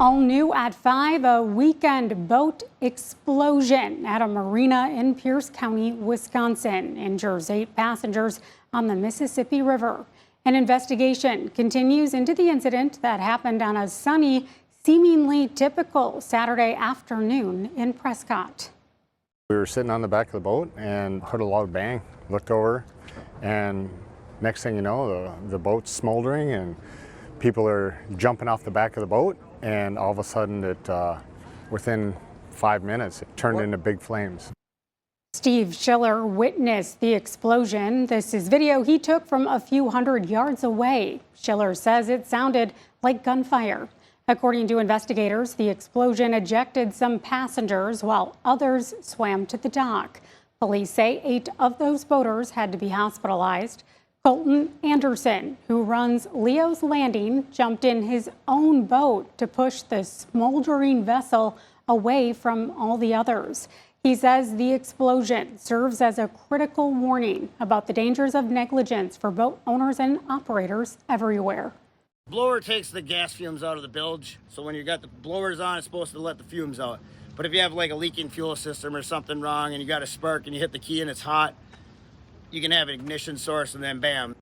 All new at 5, a weekend boat explosion at a marina in Pierce County, Wisconsin, injures 8 passengers on the Mississippi River. An investigation continues into the incident that happened on a sunny, seemingly typical Saturday afternoon in Prescott. We were sitting on the back of the boat and heard a loud bang, looked over, and next thing you know, the boat's smoldering and people are jumping off the back of the boat, and all of a sudden within 5 minutes it turned into big flames. Steve Schiller witnessed the explosion. This is video he took from a few hundred yards away. Schiller says it sounded like gunfire. According to investigators, the explosion ejected some passengers while others swam to the dock. Police say 8 of those boaters had to be hospitalized. Colton Anderson, who runs Leo's Landing, jumped in his own boat to push the smoldering vessel away from all the others. He says the explosion serves as a critical warning about the dangers of negligence for boat owners and operators everywhere. Blower takes the gas fumes out of the bilge, so when you got the blowers on, it's supposed to let the fumes out. But if you have like a leaking fuel system or something wrong and you got a spark and you hit the key and it's hot, you can have an ignition source and then bam.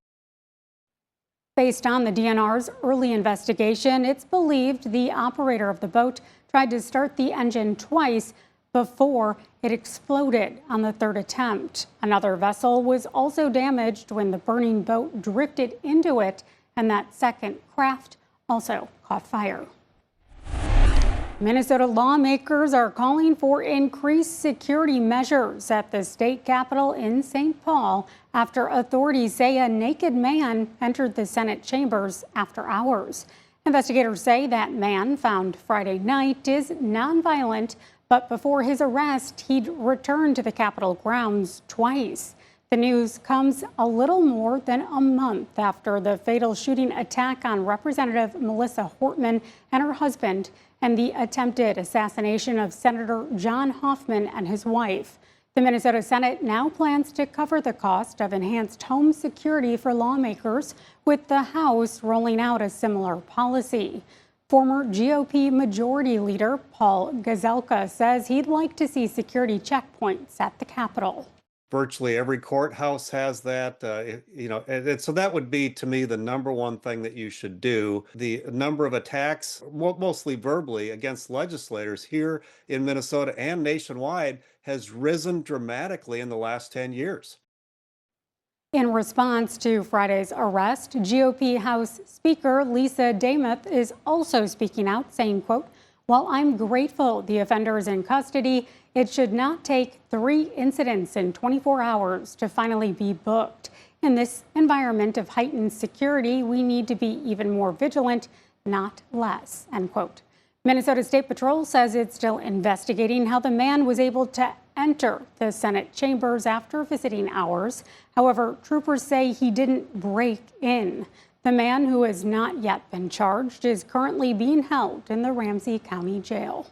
Based on the DNR's early investigation, it's believed the operator of the boat tried to start the engine twice before it exploded on the 3rd attempt. Another vessel was also damaged when the burning boat drifted into it, and that second craft also caught fire. Minnesota lawmakers are calling for increased security measures at the state capitol in St. Paul after authorities say a naked man entered the Senate chambers after hours. Investigators say that man, found Friday night, is nonviolent, but before his arrest, he'd returned to the Capitol grounds twice. The news comes a little more than a month after the fatal shooting attack on Representative Melissa Hortman and her husband and the attempted assassination of Senator John Hoffman and his wife. The Minnesota Senate now plans to cover the cost of enhanced home security for lawmakers, with the House rolling out a similar policy. Former GOP Majority Leader Paul Gazelka says he'd like to see security checkpoints at the Capitol. Virtually every courthouse has that, and so that would be, to me, the number one thing that you should do. The number of attacks, mostly verbally, against legislators here in Minnesota and nationwide has risen dramatically in the last 10 years. In response to Friday's arrest, GOP House Speaker Lisa Demuth is also speaking out, saying, quote, "While I'm grateful the offender is in custody, it should not take 3 incidents in 24 hours to finally be booked. In this environment of heightened security, we need to be even more vigilant, not less," end quote. Minnesota State Patrol says it's still investigating how the man was able to enter the Senate chambers after visiting hours. However, troopers say he didn't break in. The man, who has not yet been charged, is currently being held in the Ramsey County Jail.